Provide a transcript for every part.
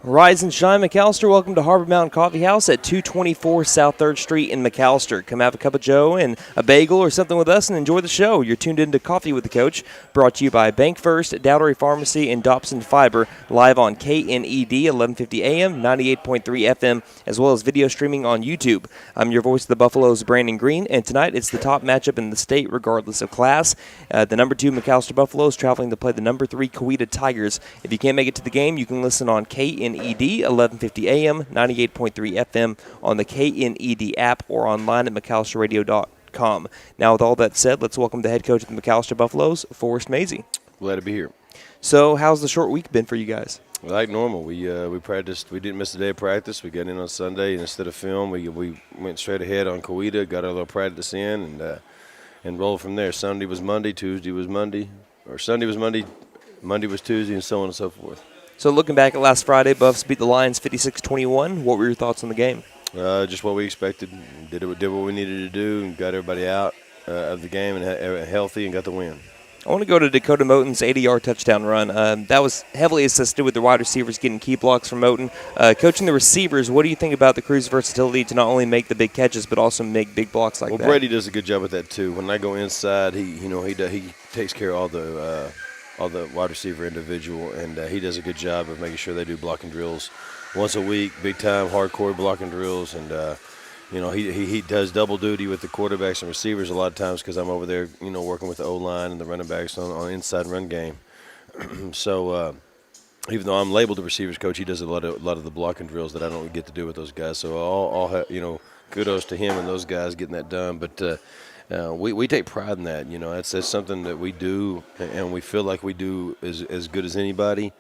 Rise and shine, McAllister. Welcome to Harbor Mountain Coffee House at 224 South 3rd Street in McAllister. Come have a cup of joe and a bagel or something with us and enjoy the show. You're tuned into Coffee with the Coach, brought to you by BancFirst, Dougherty Pharmacy, and Dobson Fiber, live on KNED 1150 AM, 98.3 FM, as well as video streaming on YouTube. I'm your voice of the Buffaloes, Brandon Green, and tonight it's the top matchup in the state regardless of class. The number 2 McAllister Buffaloes traveling to play the number 3 Coweta Tigers. If you can't make it to the game, you can listen on KNED 1150 AM, 98.3 FM on the KNED app or online at McAllisterRadio.com. Now, with all that said, let's welcome the head coach of the McAllister Buffaloes, Forrest Mazey. Glad to be here. So, how's the short week been for you guys? Like normal, we practiced. We didn't miss a day of practice. We got in on Sunday, and instead of film, we went straight ahead on Coweta, got our little practice in, and rolled from there. Sunday was Monday, Tuesday was Monday, or Sunday was Monday, Monday was Tuesday, and so on and so forth. So looking back at last Friday, Buffs beat the Lions 56-21. What were your thoughts on the game? Just what we expected. Did what we needed to do and got everybody out of the game and healthy and got the win. I want to go to Dakota Moten's 80-yard touchdown run. That was heavily assisted with the wide receivers getting key blocks from Moten. Coaching the receivers, what do you think about the crew's versatility to not only make the big catches but also make big blocks like that? Well, Brady does a good job with that too. When I go inside, he takes care of all the wide receiver individual, and he does a good job of making sure they do blocking drills once a week, big time, hardcore blocking drills, and he does double duty with the quarterbacks and receivers a lot of times because I'm over there, working with the O-line and the running backs on inside run game. So even though I'm labeled the receivers coach, he does a lot of the blocking drills that I don't get to do with those guys. So all kudos to him and those guys getting that done, but. We take pride in that. That's something that we do, and we feel like we do as good as anybody,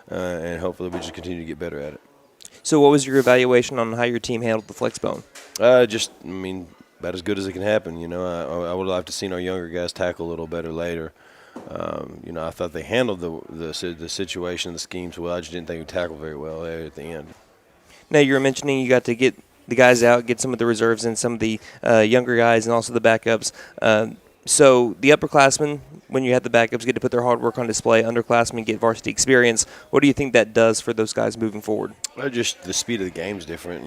and hopefully we just continue to get better at it. So what was your evaluation on how your team handled the flex bone? About as good as it can happen. I would like to seen our younger guys tackle a little better later. I thought they handled the situation, the schemes well. I just didn't think we tackled very well there at the end. Now, you were mentioning you got to get the guys out, get some of the reserves and some of the younger guys and also the backups. So the upperclassmen, when you have the backups, get to put their hard work on display. Underclassmen get varsity experience. What do you think that does for those guys moving forward? Well, just the speed of the game is different.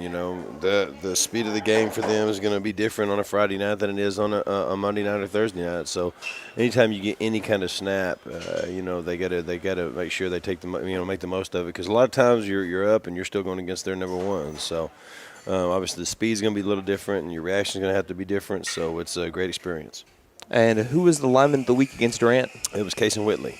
The speed of the game for them is going to be different on a Friday night than it is on a Monday night or Thursday night. So anytime you get any kind of snap, they gotta make sure they take make the most of it, because a lot of times you're up and you're still going against their number one. So. Obviously, the speed's going to be a little different, and your reaction's going to have to be different, so it's a great experience. And who was the lineman of the week against Durant? It was Casey Whitley.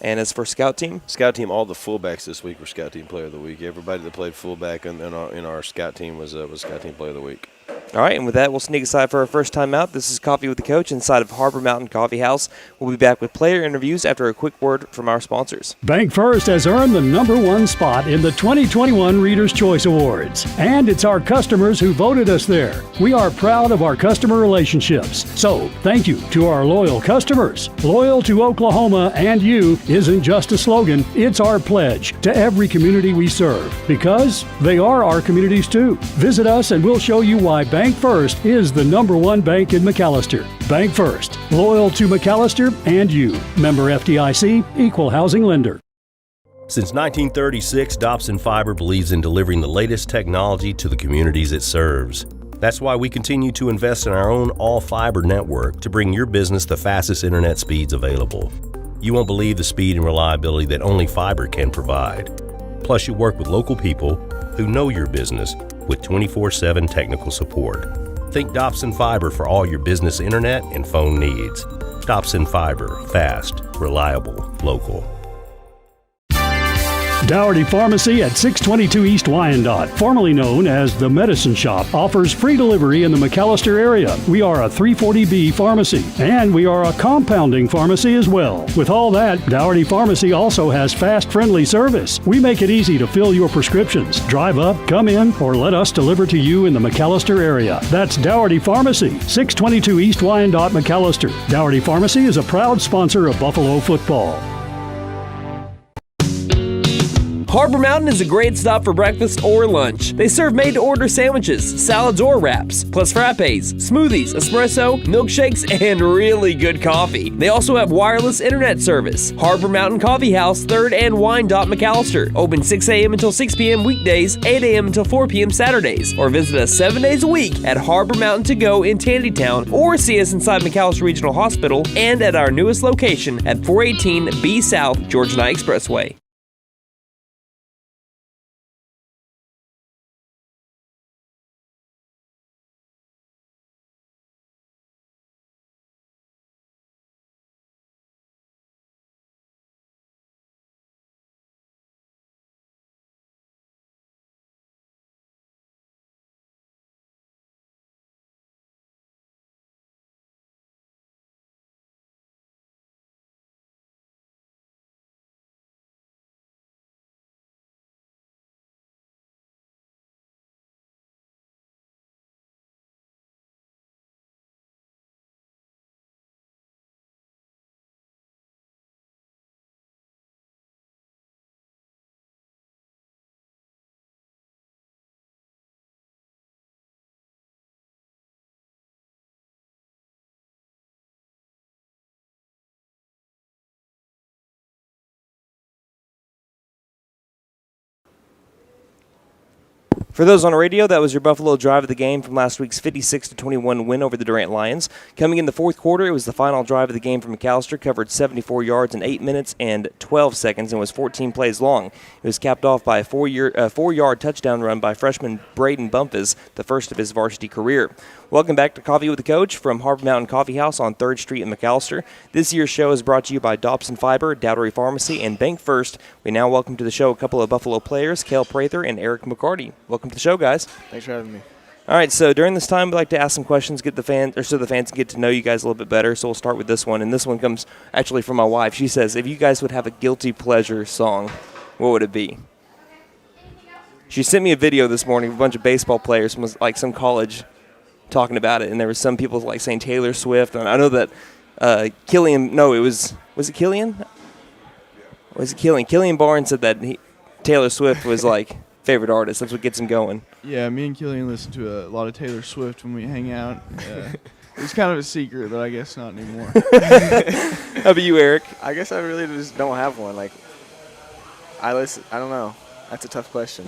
And as for scout team? Scout team, all the fullbacks this week were scout team player of the week. Everybody that played fullback in our scout team was scout team player of the week. All right, and with that, we'll sneak aside for our first time out. This is Coffee with the Coach inside of Harbor Mountain Coffee House. We'll be back with player interviews after a quick word from our sponsors. BancFirst has earned the #1 spot in the 2021 Reader's Choice Awards, and it's our customers who voted us there. We are proud of our customer relationships, so thank you to our loyal customers. Loyal to Oklahoma and you isn't just a slogan, it's our pledge to every community we serve, because they are our communities too. Visit us and we'll show you why BancFirst is the #1 bank in McAllister. BancFirst, loyal to McAllister and you. Member FDIC, equal housing lender. Since 1936, Dobson Fiber believes in delivering the latest technology to the communities it serves. That's why we continue to invest in our own all-fiber network to bring your business the fastest internet speeds available. You won't believe the speed and reliability that only fiber can provide. Plus, you work with local people who know your business with 24/7 technical support. Think Dobson Fiber for all your business internet and phone needs. Dobson Fiber, fast, reliable, local. Dougherty Pharmacy at 622 East Wyandotte, formerly known as the Medicine Shop, offers free delivery in the McAllister area. We are a 340B pharmacy, and we are a compounding pharmacy as well. With all that, Dougherty Pharmacy also has fast, friendly service. We make it easy to fill your prescriptions. Drive up, come in, or let us deliver to you in the McAllister area. That's Dougherty Pharmacy, 622 East Wyandotte, McAllister. Dougherty Pharmacy is a proud sponsor of Buffalo football. Harbor Mountain is a great stop for breakfast or lunch. They serve made-to-order sandwiches, salads or wraps, plus frappes, smoothies, espresso, milkshakes, and really good coffee. They also have wireless internet service. Harbor Mountain Coffee House, 3rd and Wine. McAllister. Open 6 a.m. until 6 p.m. weekdays, 8 a.m. until 4 p.m. Saturdays. Or visit us 7 days a week at Harbor Mountain To Go in Tandytown, or see us inside McAllister Regional Hospital and at our newest location at 418 B South Georgia Knight Expressway. For those on the radio, that was your Buffalo drive of the game from last week's 56-21 win over the Durant Lions. Coming in the fourth quarter, it was the final drive of the game for McAllister, covered 74 yards in 8 minutes and 12 seconds and was 14 plays long. It was capped off by a 4-yard touchdown run by freshman Braden Bumpus, the first of his varsity career. Welcome back to Coffee with the Coach from Harbor Mountain Coffee House on 3rd Street in McAllister. This year's show is brought to you by Dobson Fiber, Dougherty Pharmacy, and BancFirst. We now welcome to the show a couple of Buffalo players, Cale Prather and Eric McCarty. Welcome to the show, guys. Thanks for having me. All right, so during this time, we'd like to ask some questions, so the fans can get to know you guys a little bit better. So we'll start with this one, and this one comes actually from my wife. She says, if you guys would have a guilty pleasure song, what would it be? She sent me a video this morning of a bunch of baseball players from like some college talking about it, and there were some people like saying Taylor Swift, and I know that Killian Barnes said that Taylor Swift was like favorite artist. That's what gets him going. Yeah, me and Killian listen to a lot of Taylor Swift when we hang out. It's kind of a secret, but I guess not anymore. How about you, Eric? I guess I really just don't have one. Like, I don't know. That's a tough question.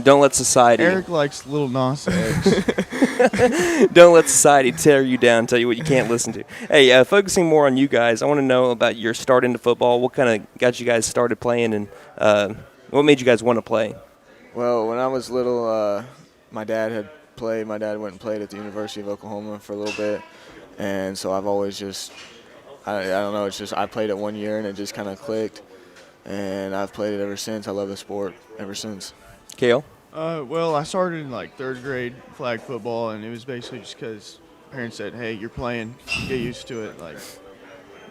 Don't let society. Eric likes Lil Nas X. Don't let society tear you down and tell you what you can't listen to. Hey, focusing more on you guys, I want to know about your start into football. What kind of got you guys started playing, and what made you guys want to play? Well, when I was little, my dad had played. My dad went and played at the University of Oklahoma for a little bit, and so I've always just, I don't know, it's just I played it 1 year and it just kind of clicked, and I've played it ever since. I love the sport ever since. Cale? Well, I started in like 3rd grade flag football, and it was basically just because parents said, hey, you're playing, get used to it. Like,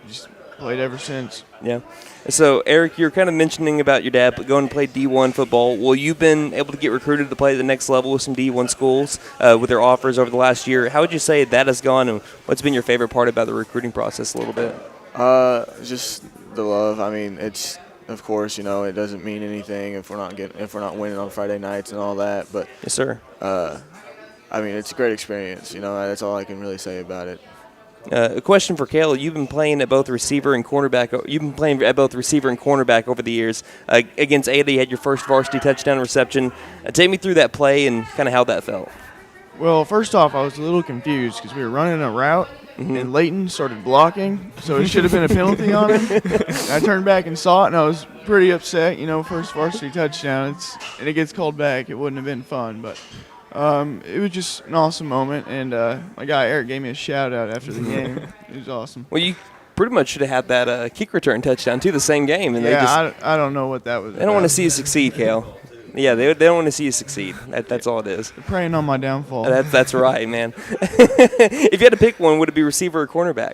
just played ever since. Yeah. So, Eric, you're kind of mentioning about your dad going to play D1 football. Well, you've been able to get recruited to play at the next level with some D1 schools with their offers over the last year. How would you say that has gone, and what's been your favorite part about the recruiting process a little bit? Just the love. I mean, it's, of course, you know, it doesn't mean anything if we're not winning on Friday nights and all that. But yes, sir. I mean, it's a great experience. You know, that's all I can really say about it. A question for Cale. You've been playing at both receiver and cornerback. Over the years. Against Ada, you had your first varsity touchdown reception. Take me through that play and kind of how that felt. Well, first off, I was a little confused because we were running a route, and Leighton started blocking, so it should have been a penalty on him. I turned back and saw it, and I was pretty upset. You know, first varsity touchdown, and it gets called back. It wouldn't have been fun, but it was just an awesome moment, and my guy Eric gave me a shout-out after the game. It was awesome. Well, you pretty much should have had that kick return touchdown, too, the same game. And I don't know what that was. They don't want to see you succeed, Cale. Yeah, they don't want to see you succeed. That's all it is. They're preying on my downfall. That's right, man. If you had to pick one, would it be receiver or cornerback?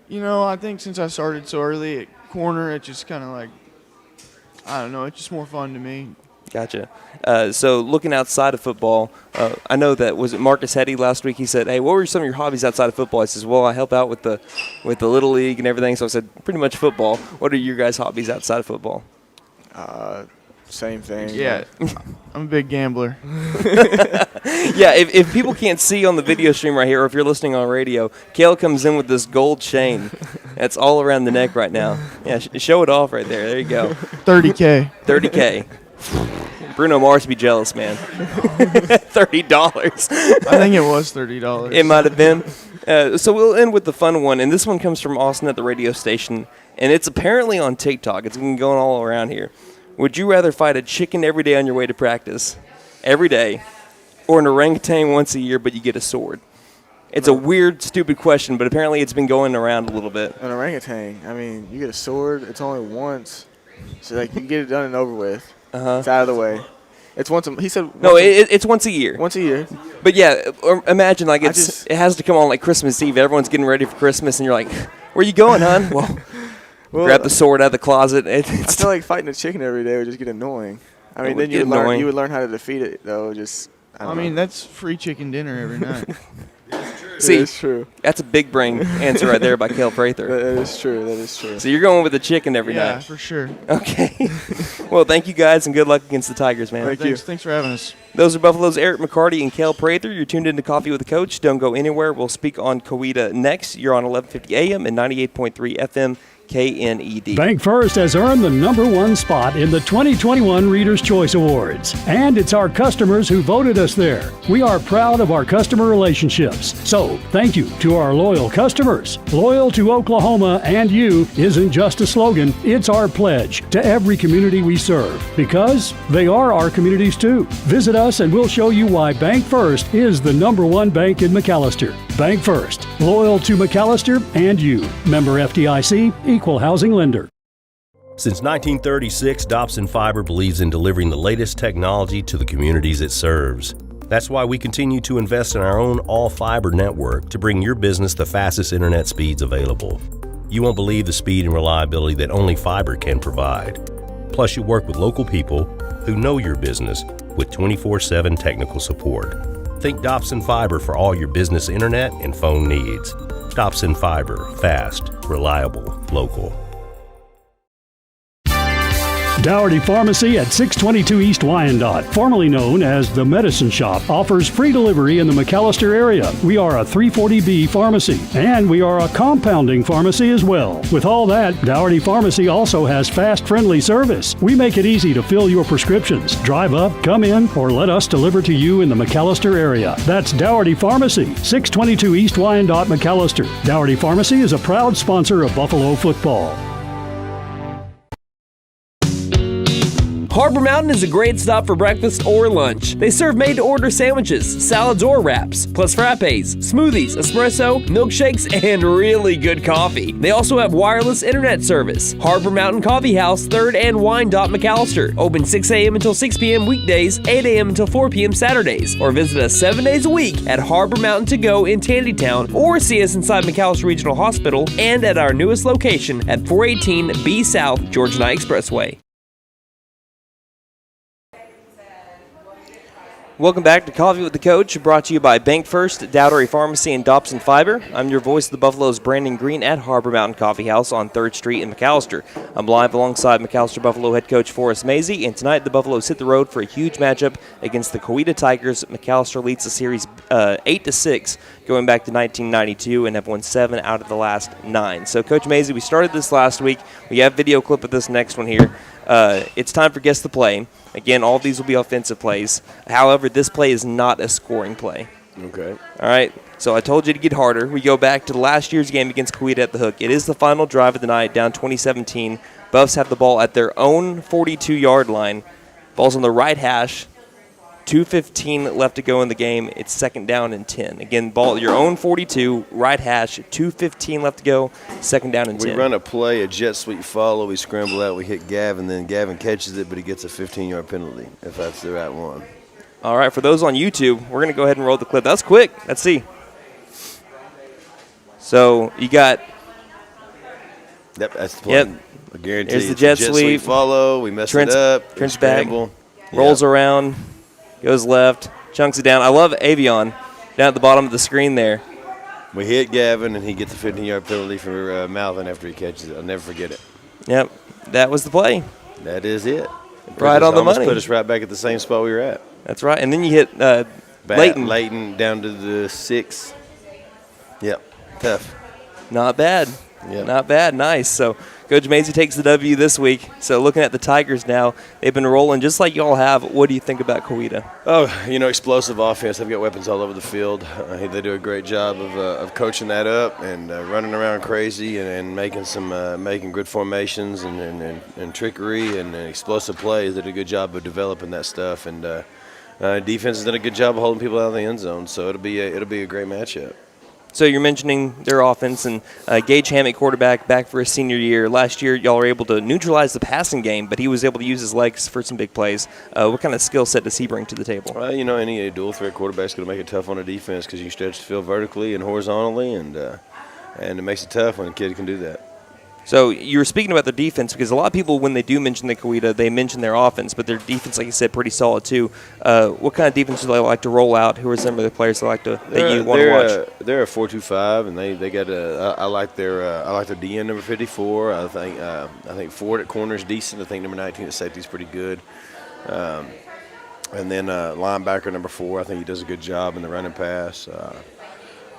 You know, I think since I started so early at corner, it just kind of like, I don't know, it's just more fun to me. Gotcha. So looking outside of football, I know that was it Marcus Hetty last week. He said, "Hey, what were some of your hobbies outside of football?" I says, "Well, I help out with the little league and everything." So I said, "Pretty much football." What are your guys' hobbies outside of football? Same thing. Yeah, I'm a big gambler. Yeah, if people can't see on the video stream right here, or if you're listening on radio, Kale comes in with this gold chain that's all around the neck right now. Yeah, show it off right there. There you go. 30K. 30K. Bruno Mars be jealous, man. $30. I think it was $30. It might have been. So we'll end with the fun one, and this one comes from Austin at the radio station, and it's apparently on TikTok. It's been going all around here. Would you rather fight a chicken every day on your way to practice, every day, or an orangutan once a year but you get a sword? It's a weird, stupid question, but apparently it's been going around a little bit. An orangutan. I mean, you get a sword. It's only once, so like you get it done and over with. It's out of the way. It's once. He said. No, it's once a year. Once a year. But yeah, imagine like it has to come on like Christmas Eve. Everyone's getting ready for Christmas, and you're like, "Where you going, hon?" Well, grab the sword out of the closet. I feel like fighting a chicken every day would just get annoying. I mean, then you would learn how to defeat it, though. I mean, that's free chicken dinner every night. See, it's true. That's a big brain answer right there by Cale Prather. That is true. So you're going with the chicken every night. Yeah, for sure. Okay. Well, thank you guys, and good luck against the Tigers, man. Thanks for having us. Those are Buffalo's Eric McCarty and Cale Prather. You're tuned into Coffee with the Coach. Don't go anywhere. We'll speak on Coweta next. You're on 1150 AM and 98.3 FM. KNED. BancFirst has earned the #1 spot in the 2021 Reader's Choice Awards, and it's our customers who voted us there. We are proud of our customer relationships. So, thank you to our loyal customers. Loyal to Oklahoma and you isn't just a slogan, it's our pledge to every community we serve, because they are our communities too. Visit us and we'll show you why BancFirst is the #1 bank in McAllister. BancFirst, loyal to McAllister and you. Member FDIC, Equal Housing Lender. Since 1936, Dobson Fiber believes in delivering the latest technology to the communities it serves. That's why we continue to invest in our own all-fiber network to bring your business the fastest internet speeds available. You won't believe the speed and reliability that only fiber can provide. Plus, you work with local people who know your business with 24/7 technical support. Think Dobson Fiber for all your business internet and phone needs. Dobson Fiber, fast, reliable, local. Dougherty Pharmacy at 622 East Wyandotte, formerly known as The Medicine Shop, offers free delivery in the McAllister area. We are a 340B pharmacy, and we are a compounding pharmacy as well. With all that, Dougherty Pharmacy also has fast, friendly service. We make it easy to fill your prescriptions. Drive up, come in, or let us deliver to you in the McAllister area. That's Dougherty Pharmacy, 622 East Wyandotte, McAllister. Dougherty Pharmacy is a proud sponsor of Buffalo football. Harbor Mountain is a great stop for breakfast or lunch. They serve made-to-order sandwiches, salads or wraps, plus frappes, smoothies, espresso, milkshakes, and really good coffee. They also have wireless internet service. Harbor Mountain Coffee House, 3rd and Wyandotte, McAllister. Open 6 a.m. until 6 p.m. weekdays, 8 a.m. until 4 p.m. Saturdays. Or visit us 7 days a week at Harbor Mountain To Go in Tandytown, or see us inside McAllister Regional Hospital and at our newest location at 418 B South Georgia Knight Expressway. Welcome back to Coffee with the Coach, brought to you by BancFirst, Dougherty Pharmacy, and Dobson Fiber. I'm your voice of the Buffaloes, Brandon Green, at Harbor Mountain Coffee House on 3rd Street in McAllister. I'm live alongside McAllister Buffalo head coach Forrest Mazey, and tonight the Buffaloes hit the road for a huge matchup against the Coweta Tigers. McAllister leads the series 8-6, going back to 1992, and have won 7 out of the last 9. So, Coach Mazey, we started this last week. We have video clip of this next one here. It's time for Guess the Play. Again, all of these will be offensive plays. However, this play is not a scoring play. Okay. All right. So I told you to get harder. We go back to last year's game against Coweta at the Hook. It is the final drive of the night, down 2017. Buffs have the ball at their own 42-yard line. Ball's on the right hash. 2:15 left to go in the game. It's 2nd down and 10. Again, ball at your own 42, right hash, 2:15 left to go, 2nd down and 10. We run a play, a jet sweep follow. We scramble out. We hit Gavin. Then Gavin catches it, but he gets a 15-yard penalty if that's the right one. All right, for those on YouTube, we're going to go ahead and roll the clip. That's quick. Let's see. So you got. Yep, that's the play. Yep. I guarantee There's the it's jet a jet sweep follow. We mess Trent's, it up. Trent's back. rolls around, goes left, chunks it down. I love Avion down at the bottom of the screen there. We hit Gavin, and he gets the 15-yard penalty for mouthing after he catches it. I'll never forget it. Yep, that was the play. That is it. Right on the money. Put us right back at the same spot we were at. That's right. And then you hit Leighton down to the 6. Yep, tough. Not bad. Yep. Not bad. Nice. So Coach Mazey takes the W this week. So looking at the Tigers now, they've been rolling just like y'all have. What do you think about Coweta? Oh, explosive offense. They've got weapons all over the field. They do a great job of coaching that up and running around crazy and making making good formations and trickery and explosive plays. They do a good job of developing that stuff. And defense has done a good job of holding people out of the end zone. So it'll be a great matchup. So you're mentioning their offense, and Gage Hammock, quarterback, back for his senior year. Last year, y'all were able to neutralize the passing game, but he was able to use his legs for some big plays. What kind of skill set does he bring to the table? Any dual-threat quarterback's going to make it tough on a defense because you can stretch the field vertically and horizontally, and it makes it tough when a kid can do that. So you were speaking about the defense because a lot of people, when they do mention the Coweta, they mention their offense, but their defense, like you said, pretty solid too. What kind of defense do they like to roll out? Who are some of the players that you want to watch? They're a 4-2-5, and they got I like their DN number 54. I think Ford at corner is decent. I think number 19 at safety is pretty good. And then linebacker number 4, I think he does a good job in the running pass.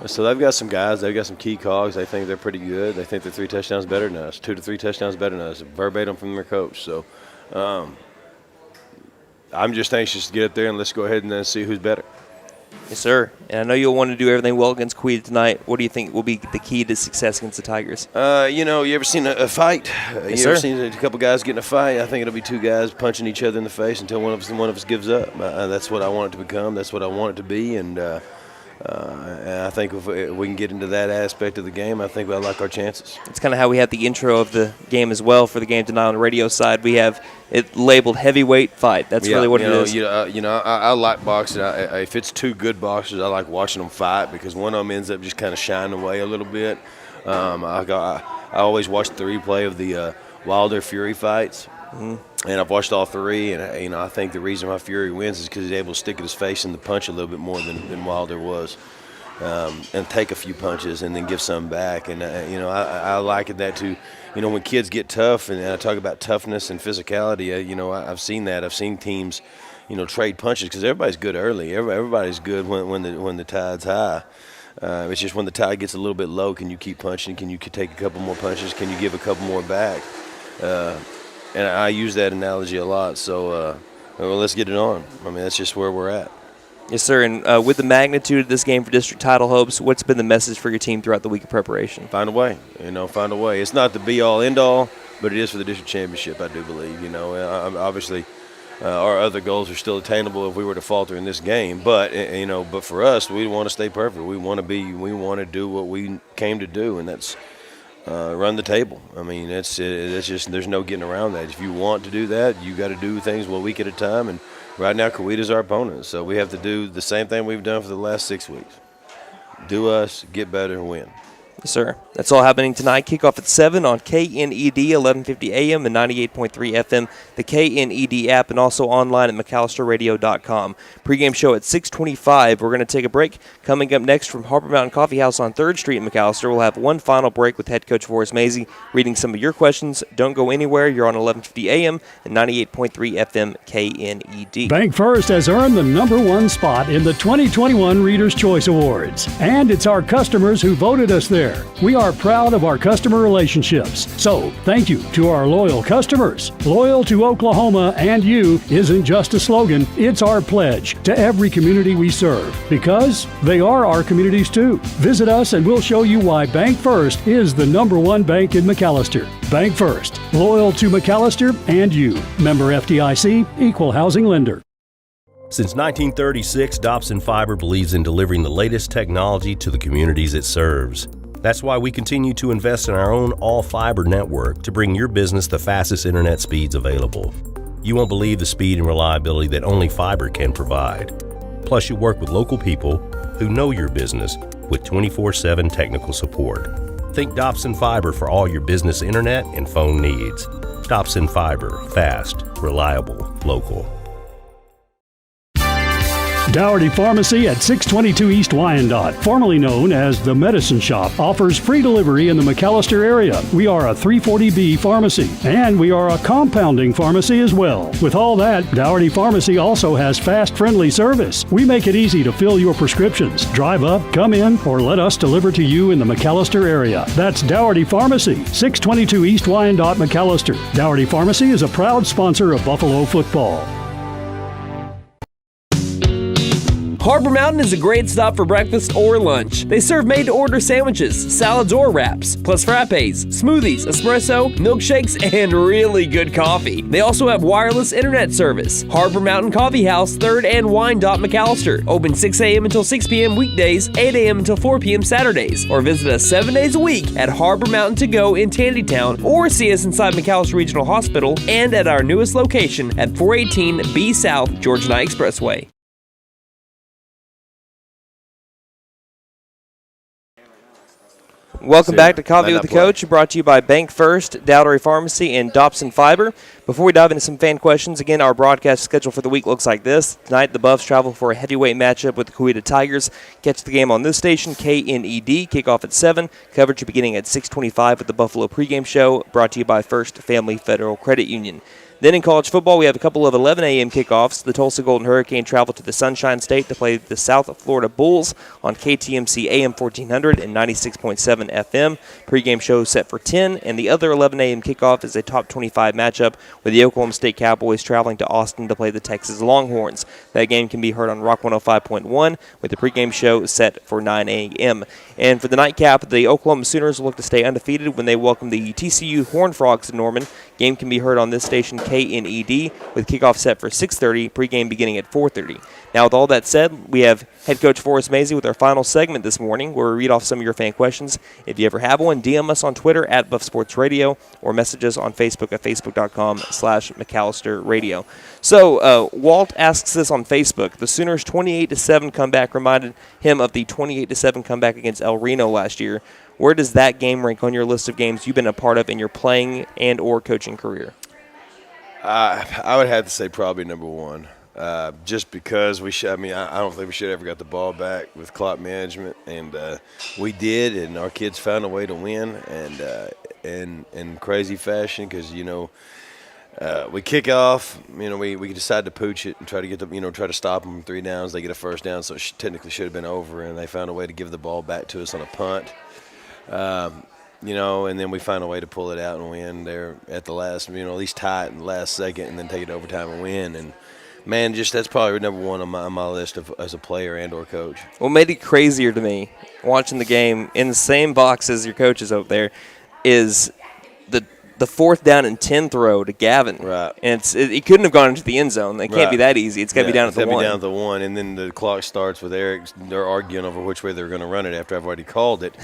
So they've got some guys. They've got some key cogs. They think they're pretty good. They think they're 3 touchdowns better than us, 2 to 3 touchdowns better than us, verbatim from their coach. So I'm just anxious to get up there and let's go ahead and then see who's better. Yes, sir. And I know you'll want to do everything well against Coweta tonight. What do you think will be the key to success against the Tigers? You ever seen a fight? Yes, you ever sir. seen a couple guys get in a fight? I think it'll be 2 guys punching each other in the face until one of us gives up. That's what I want it to become. That's what I want it to be. And I think if we can get into that aspect of the game, I think I like our chances. It's kind of how we had the intro of the game as well for the game tonight on the radio side. We have it labeled heavyweight fight. That's really what it is. I like boxing. If it's 2 good boxers, I like watching them fight because one of them ends up just kind of shining away a little bit. I always watch the replay of the Wilder Fury fights. Mm-hmm. And I've watched all 3, and I think the reason why Fury wins is because he's able to stick his face in the punch a little bit more than Wilder was, and take a few punches and then give some back. And I like that too. When kids get tough, and I talk about toughness and physicality, I've seen that. I've seen teams, trade punches because everybody's good early. Everybody's good when the tide's high. It's just when the tide gets a little bit low, can you keep punching? Can you take a couple more punches? Can you give a couple more back? And I use that analogy a lot. So, let's get it on. That's just where we're at. Yes, sir. And with the magnitude of this game for district title hopes, what's been the message for your team throughout the week of preparation? Find a way. Find a way. It's not the be-all, end-all, but it is for the district championship, I do believe. Obviously, our other goals are still attainable if we were to falter in this game. But, but for us, we want to stay perfect. We want to do what we came to do, and that's run the table. It's just there's no getting around that. If you want to do that, you got to do things 1 week at a time. And right now, Coweta's our opponent, so we have to do the same thing we've done for the last 6 weeks. Do us, get better, and win. Yes, sir. That's all happening tonight. Kickoff at 7 on KNED, 1150 AM and 98.3 FM, the KNED app, and also online at McAllisterRadio.com. Pre-game show at 6:25. We're going to take a break. Coming up next from Harbor Mountain Coffee House on 3rd Street in McAllister, we'll have one final break with head coach Forrest Mazey, reading some of your questions. Don't go anywhere. You're on 1150 AM and 98.3 FM KNED. BancFirst has earned the #1 spot in the 2021 Reader's Choice Awards, and it's our customers who voted us there. We are proud of our customer relationships. So, thank you to our loyal customers. Loyal to Oklahoma and you isn't just a slogan, it's our pledge to every community we serve, because they are our communities too. Visit us and we'll show you why BancFirst is the #1 bank in McAllister. BancFirst, loyal to McAllister and you. Member FDIC, equal housing lender. Since 1936, Dobson Fiber believes in delivering the latest technology to the communities it serves. That's why we continue to invest in our own all-fiber network to bring your business the fastest internet speeds available. You won't believe the speed and reliability that only fiber can provide. Plus, you work with local people who know your business with 24/7 technical support. Think Dobson Fiber for all your business internet and phone needs. Dobson Fiber, fast, reliable, local. Dougherty Pharmacy at 622 East Wyandotte, formerly known as the Medicine Shop, offers free delivery in the McAllister area. We are a 340B pharmacy, and we are a compounding pharmacy as well. With all that, Dougherty Pharmacy also has fast, friendly service. We make it easy to fill your prescriptions. Drive up, come in, or let us deliver to you in the McAllister area. That's Dougherty Pharmacy, 622 East Wyandotte, McAllister. Dougherty Pharmacy is a proud sponsor of Buffalo football. Harbor Mountain is a great stop for breakfast or lunch. They serve made-to-order sandwiches, salads or wraps, plus frappes, smoothies, espresso, milkshakes, and really good coffee. They also have wireless internet service. Harbor Mountain Coffee House, 3rd and Wyandotte, McAllister. Open 6 a.m. until 6 p.m. weekdays, 8 a.m. until 4 p.m. Saturdays. Or visit us 7 days a week at Harbor Mountain To Go in Tandytown, or see us inside McAllister Regional Hospital and at our newest location at 418 B South Georgia Knight Expressway. Welcome back to Coffee with the Coach, brought to you by BancFirst, Dougherty Pharmacy, and Dobson Fiber. Before we dive into some fan questions, again, our broadcast schedule for the week looks like this. Tonight, the Buffs travel for a heavyweight matchup with the Coweta Tigers. Catch the game on this station, KNED, kickoff at 7. Coverage beginning at 6:25 with the Buffalo pregame show, brought to you by First Family Federal Credit Union. Then in college football, we have a couple of 11 a.m. kickoffs. The Tulsa Golden Hurricane travel to the Sunshine State to play the South Florida Bulls on KTMC AM 1400 and 96.7 FM. Pre-game show set for 10, and the other 11 a.m. kickoff is a top 25 matchup with the Oklahoma State Cowboys traveling to Austin to play the Texas Longhorns. That game can be heard on Rock 105.1 with the pre-game show set for 9 a.m. And for the nightcap, the Oklahoma Sooners will look to stay undefeated when they welcome the TCU Horned Frogs to Norman. Game can be heard on this station, KNED, with kickoff set for 6:30, pregame beginning at 4:30. Now, with all that said, we have head coach Forrest Mazey with our final segment this morning, where we read off some of your fan questions. If you ever have one, DM us on Twitter at Buff Sports Radio, or message us on Facebook at facebook.com/McAllister Radio. So, Walt asks this on Facebook. The Sooners' 28-7 comeback reminded him of the 28-7 comeback against El Reno last year. Where does that game rank on your list of games you've been a part of in your playing and or coaching career? I would have to say probably number one, just because I don't think we should have ever got the ball back with clock management, and we did, and our kids found a way to win, and in crazy fashion, because we kick off, we decide to pooch it and try to get try to stop them from 3 downs. They get a first down, so it technically should have been over, and they found a way to give the ball back to us on a punt. And then we find a way to pull it out and win there at the last, at least tie it in the last second, and then take it to overtime and win. And man, that's probably number one on my list as a player and or coach. What made it crazier to me watching the game in the same box as your coaches over there is the 4th down and 10 throw to Gavin. Right. And it couldn't have gone into the end zone. It can't be that easy. It's got to be down at the 1. It's got to be down at the 1, and then the clock starts with Eric. They're arguing over which way they're going to run it after I've already called it.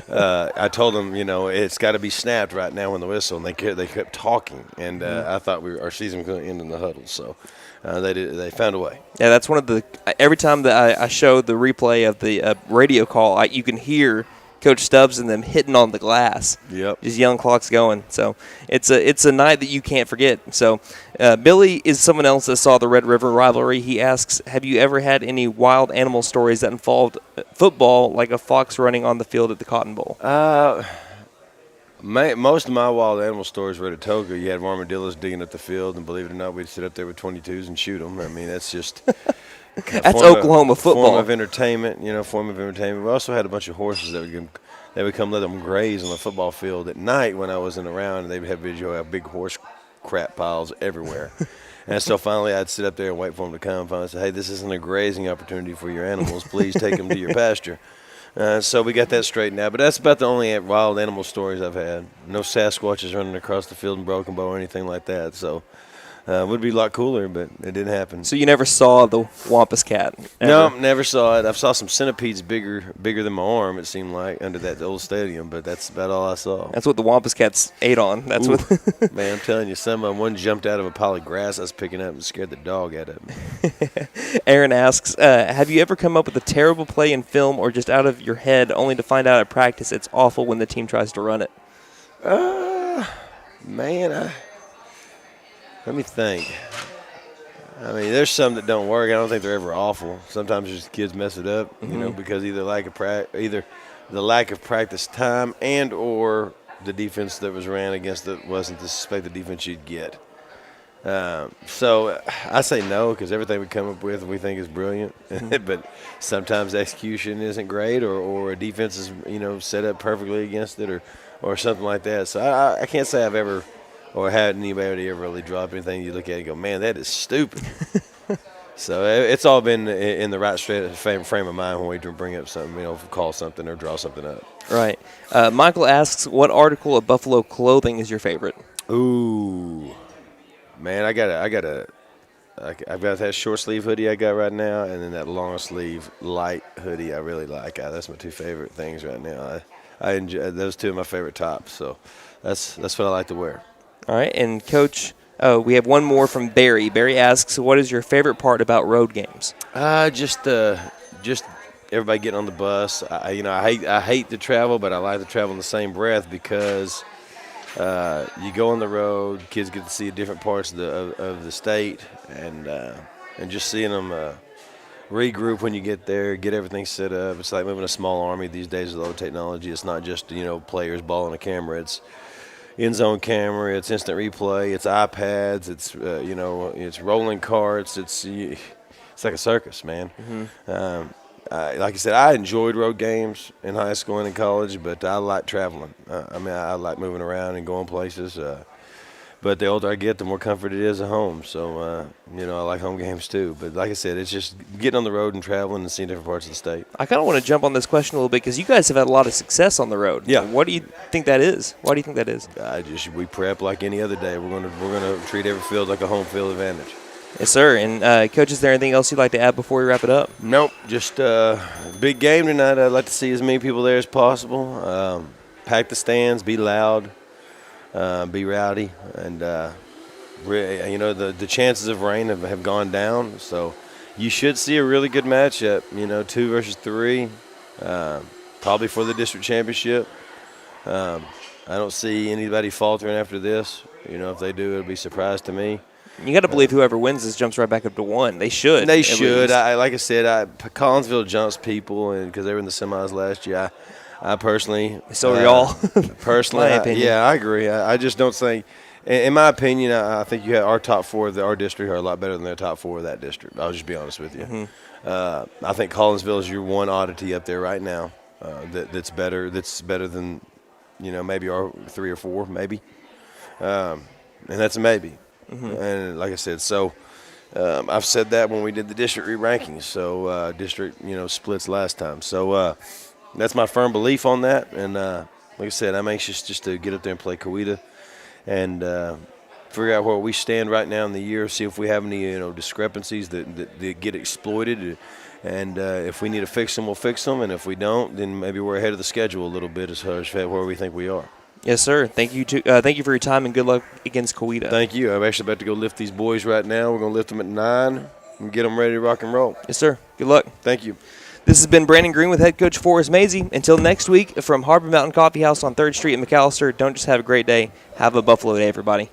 I told them, it's got to be snapped right now on the whistle, and they kept talking. And I thought our season was going to end in the huddle. So they found a way. Yeah, that's one of the – every time that I show the replay of the radio call, you can hear – Coach Stubbs and them hitting on the glass. Yep. Just young clocks going. So it's a night that you can't forget. So Billy is someone else that saw the Red River rivalry. He asks, have you ever had any wild animal stories that involved football, like a fox running on the field at the Cotton Bowl? Most of my wild animal stories were at Atoka. You had armadillos digging up the field, and believe it or not, we'd sit up there with 22s and shoot them. I mean, that's just – that's Oklahoma football. Form of entertainment. We also had a bunch of horses that would come let them graze on the football field at night when I wasn't around, and they would have video of big horse crap piles everywhere. And so finally I'd sit up there and wait for them to come. Finally say, hey, this isn't a grazing opportunity for your animals. Please take them to your pasture. So we got that straightened out. But that's about the only wild animal stories I've had. No Sasquatches running across the field in Broken Bow or anything like that. So it would be a lot cooler, but it didn't happen. So you never saw the Wampus cat? Ever? No, never saw it. I saw some centipedes bigger than my arm, it seemed like, under that old stadium, but that's about all I saw. That's what the Wampus cats ate on. That's what. Man, I'm telling you, some of them, one jumped out of a pile of grass I was picking up and scared the dog out of me. Aaron asks, have you ever come up with a terrible play in film or just out of your head only to find out at practice it's awful when the team tries to run it? Man, let me think. I mean, there's some that don't work. I don't think they're ever awful. Sometimes just kids mess it up, you know, because either the lack of practice time and or the defense that was ran against it wasn't the suspected defense you'd get. So I say no because everything we come up with we think is brilliant, but sometimes execution isn't great or a defense is, you know, set up perfectly against it or something like that. So I can't say I've ever or had anybody ever really drop anything you look at and go, man, that is stupid. So it's all been in the right frame of mind when we bring up something, you know, call something or draw something up. Right. Michael asks, what article of Buffalo clothing is your favorite? Ooh, man, I've got that short sleeve hoodie I got right now, and then that long sleeve light hoodie I really like. That's my two favorite things right now. I enjoy those two of my favorite tops, so that's what I like to wear. All right, and Coach, we have one more from Barry. Barry asks, what is your favorite part about road games? Just everybody getting on the bus. I hate to travel, but I like to travel in the same breath because you go on the road, kids get to see different parts of the state, and just seeing them regroup when you get there, get everything set up. It's like moving a small army these days with all the technology. It's not just, you know, players, ball, and a camera. It's end zone camera, it's instant replay, it's iPads, it's it's rolling carts, it's like a circus, man. Like I said, I enjoyed road games in high school and in college, but I like traveling. I like moving around and going places. But the older I get, the more comfort it is at home. So, I like home games too. But like I said, it's just getting on the road and traveling and seeing different parts of the state. I kind of want to jump on this question a little bit because you guys have had a lot of success on the road. Yeah. What do you think that is? Why do you think that is? We prep like any other day. We're gonna treat every field like a home field advantage. Yes, sir. And, Coach, is there anything else you'd like to add before we wrap it up? Nope. Just big game tonight. I'd like to see as many people there as possible. Pack the stands, be loud. Be rowdy, and the chances of rain have gone down, so you should see a really good matchup. 2 versus 3, probably for the district championship. I don't see anybody faltering after this. If they do, it'll be a surprise to me. You got to believe whoever wins this jumps right back up to 1. They should. They should. Like I said, Collinsville jumps people, and because they were in the semis last year. I personally, so are y'all. Personally, my opinion. I agree. I just don't think, in my opinion, I think you have our top 4 of our district are a lot better than their top 4 of that district. I'll just be honest with you. Mm-hmm. I think Collinsville is your one oddity up there right now that's better. That's better than maybe our 3 or 4 maybe, and that's a maybe. Mm-hmm. And like I said, so. I've said that when we did the district re-rankings. So district splits last time. So. That's my firm belief on that, and like I said, I'm anxious just to get up there and play Coweta and figure out where we stand right now in the year, see if we have any discrepancies that get exploited, and if we need to fix them, we'll fix them, and if we don't, then maybe we're ahead of the schedule a little bit as far as where we think we are. Yes, sir. Thank you for your time, and good luck against Coweta. Thank you. I'm actually about to go lift these boys right now. We're going to lift them at 9 and get them ready to rock and roll. Yes, sir. Good luck. Thank you. This has been Brandon Green with head coach Forrest Mazey. Until next week from Harbor Mountain Coffee House on 3rd Street in McAllister, don't just have a great day. Have a Buffalo day, everybody.